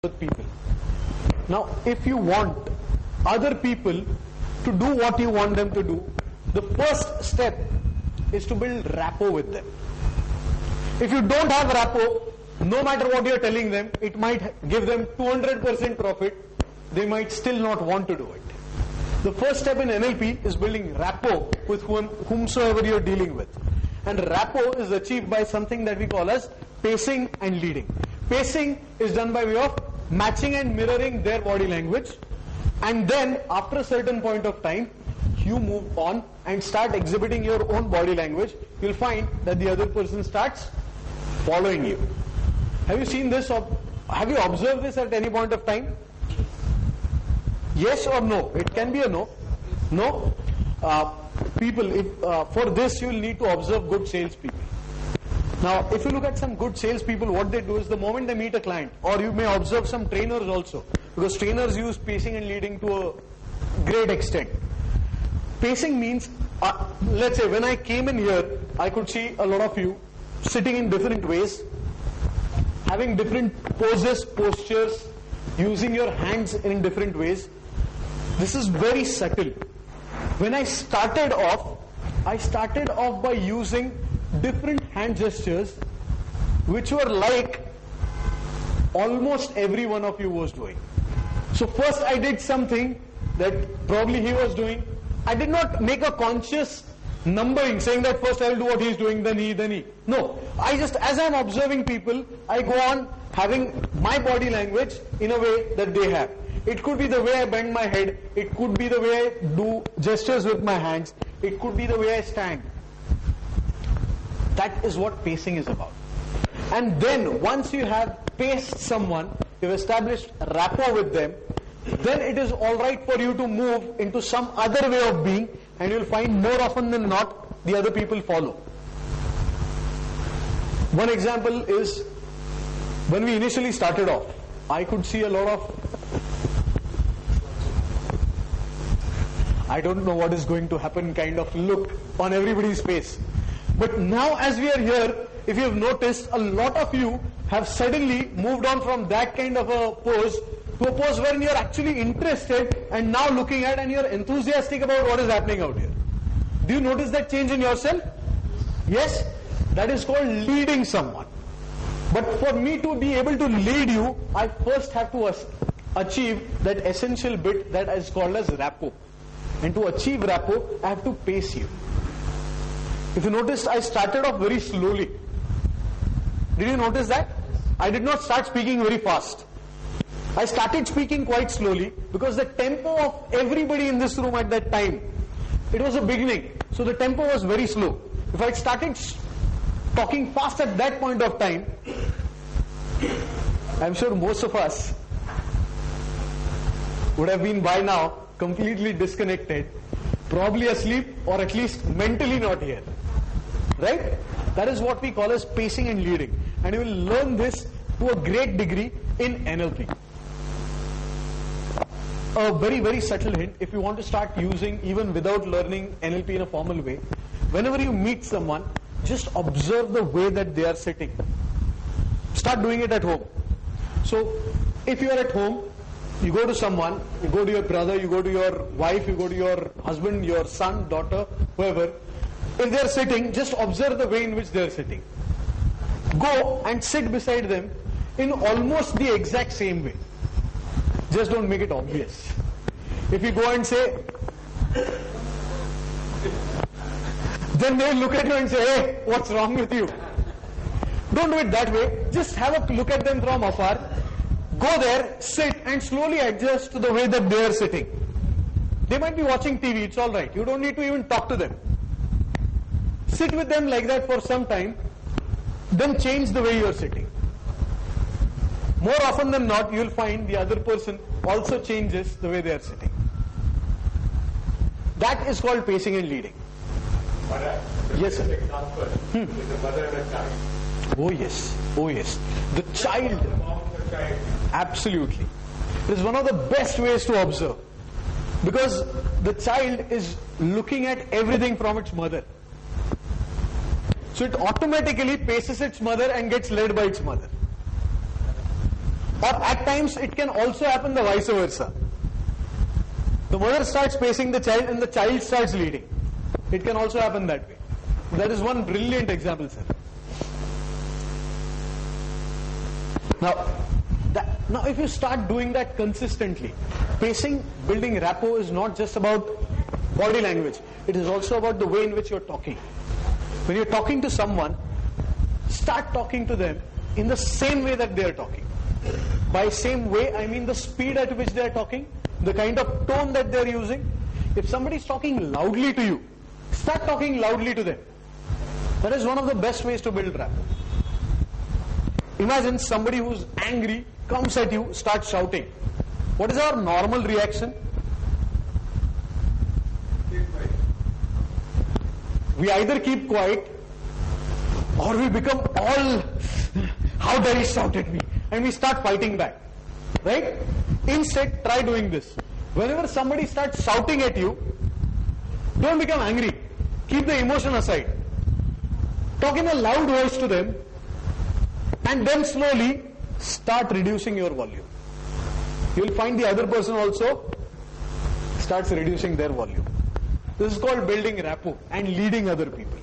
with people. Now, if you want other people to do what you want them to do, the first step is to build rapport with them. If you don't have rapport, no matter what you're telling them, it might give them 200% profit, they might still not want to do it. The first step in NLP is building rapport with whomsoever you're dealing with. And rapport is achieved by something that we call as pacing and leading. Pacing is done by way of matching and mirroring their body language, and then after a certain point of time you move on and start exhibiting your own body language. You'll find that the other person starts following you. Have you seen this, or have you observed this at any point of time? Yes or no? It can be a no. No? People, for this you will need to observe good salespeople. Now, if you look at some good salespeople, what they do is the moment they meet a client, or you may observe some trainers also, because trainers use pacing and leading to a great extent. Pacing means, let's say when I came in here, I could see a lot of you sitting in different ways, having different poses, postures, using your hands in different ways. This is very subtle. When I started off by using different hand gestures, which were like almost every one of you was doing. So first I did something that probably he was doing. I did not make a conscious numbering saying that first I will do what he is doing, then he. No, I just, as I am observing people, I go on having my body language in a way that they have. It could be the way I bend my head, it could be the way I do gestures with my hands, it could be the way I stand. That is what pacing is about. And then once you have paced someone, you've established rapport with them, then it is alright for you to move into some other way of being, and you'll find more often than not the other people follow. One example is when we initially started off, I could see a lot of I don't know what is going to happen kind of look on everybody's face. But now as we are here, if you have noticed, a lot of you have suddenly moved on from that kind of a pose to a pose wherein you are actually interested and now looking at and you are enthusiastic about what is happening out here. Do you notice that change in yourself? Yes? That is called leading someone. But for me to be able to lead you, I first have to achieve that essential bit that is called as rapport. And to achieve rapport, I have to pace you. If you noticed, I started off very slowly. Did you notice that? I did not start speaking very fast. I started speaking quite slowly because the tempo of everybody in this room at that time, it was a beginning. So the tempo was very slow. If I started talking fast at that point of time, I'm sure most of us would have been by now completely disconnected, probably asleep, or at least mentally not here. Right? That is what we call as pacing and leading. And you will learn this to a great degree in NLP. A very, very subtle hint, if you want to start using even without learning NLP in a formal way, whenever you meet someone, just observe the way that they are sitting. Start doing it at home. So, if you are at home, you go to someone, you go to your brother, you go to your wife, you go to your husband, your son, daughter, whoever. If they are sitting, just observe the way in which they are sitting. Go and sit beside them in almost the exact same way. Just don't make it obvious. If you go and say, then they will look at you and say, hey, what's wrong with you? Don't do it that way. Just have a look at them from afar. Go there, sit, and slowly adjust to the way that they are sitting. They might be watching TV, it's alright. You don't need to even talk to them. Sit with them like that for some time, then change the way you are sitting. More often than not, you will find the other person also changes the way they are sitting. That is called pacing and leading. Yes, sir. Example is a mother and a child. Oh yes, oh yes. The child. Absolutely. It is one of the best ways to observe, because the child is looking at everything from its mother. So it automatically paces its mother and gets led by its mother. Or at times it can also happen the vice versa. The mother starts pacing the child and the child starts leading. It can also happen that way. That is one brilliant example, sir. Now if you start doing that consistently, pacing, building rapport is not just about body language. It is also about the way in which you're talking. When you're talking to someone, start talking to them in the same way that they are talking. By same way, I mean the speed at which they are talking, the kind of tone that they are using. If somebody is talking loudly to you, start talking loudly to them. That is one of the best ways to build rapport. Imagine somebody who's angry comes at you, starts shouting. What is our normal reaction? We either keep quiet or we become all, how dare he shout at me? And we start fighting back. Right? Instead, try doing this. Whenever somebody starts shouting at you, don't become angry. Keep the emotion aside. Talk in a loud voice to them and then slowly start reducing your volume. You will find the other person also starts reducing their volume. This is called building rapport and leading other people.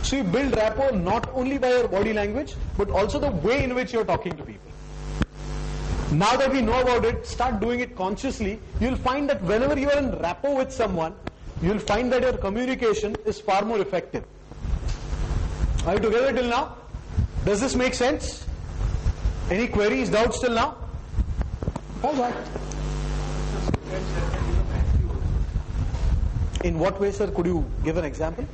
So you build rapport not only by your body language, but also the way in which you're talking to people. Now that we know about it, start doing it consciously. You'll find that whenever you are in rapport with someone, you'll find that your communication is far more effective. Are you together till now? Does this make sense? Any queries, doubts till now? All right. In what way, sir? Could you give an example?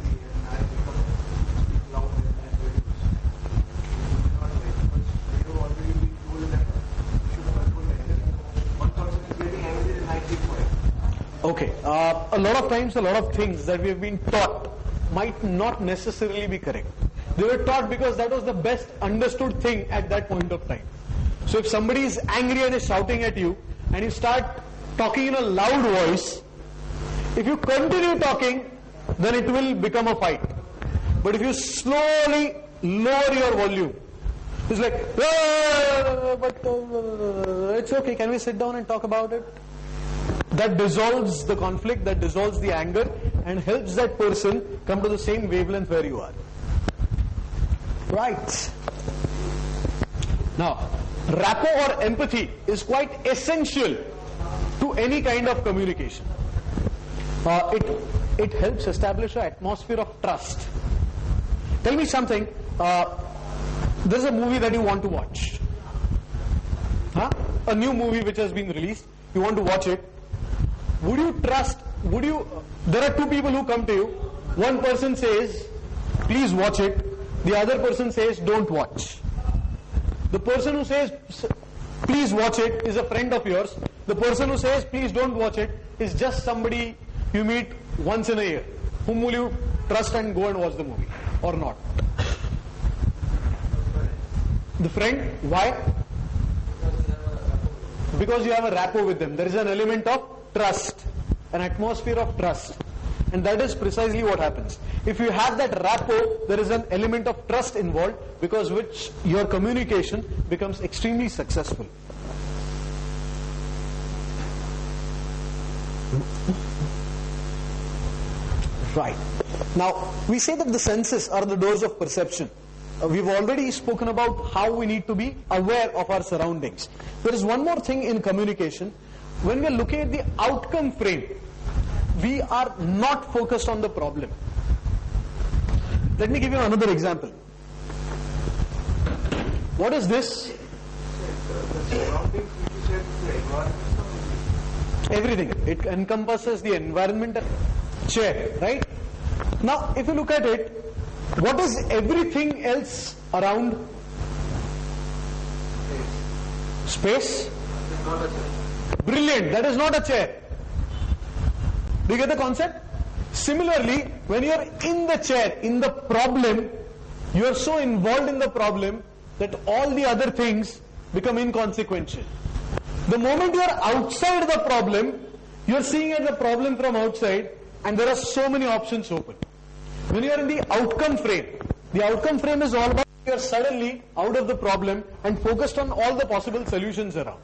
Okay. A lot of times, a lot of things that we have been taught might not necessarily be correct. They were taught because that was the best understood thing at that point of time. So if somebody is angry and is shouting at you, and you start talking in a loud voice, if you continue talking, then it will become a fight. But if you slowly lower your volume, it's like, it's okay, can we sit down and talk about it? That dissolves the conflict, that dissolves the anger, and helps that person come to the same wavelength where you are. Right. Now, rapport or empathy is quite essential to any kind of communication. It helps establish an atmosphere of trust. Tell me something. There's a movie that you want to watch. A new movie which has been released. You want to watch it. Would you trust? There are two people who come to you. One person says, please watch it. The other person says, don't watch. The person who says, please watch it, is a friend of yours. The person who says, please don't watch it, is just somebody you meet once in a year. Whom will you trust and go and watch the movie? Or not? The friend. Why? Because you have a rapport with them. There is an element of trust, an atmosphere of trust. And that is precisely what happens. If you have that rapport, there is an element of trust involved, because which your communication becomes extremely successful. Right. Now, we say that the senses are the doors of perception. We've already spoken about how we need to be aware of our surroundings. There is one more thing in communication. When we are looking at the outcome frame, we are not focused on the problem. Let me give you another example. What is this? Everything. It encompasses the environment. Chair, right? Now, if you look at it, what is everything else around? Space? Brilliant. That is not a chair. Do you get the concept? Similarly, when you are in the chair, in the problem, you are so involved in the problem that all the other things become inconsequential. The moment you are outside the problem, you are seeing at the problem from outside, and there are so many options open. When you are in the outcome frame is all about you're suddenly out of the problem and focused on all the possible solutions around.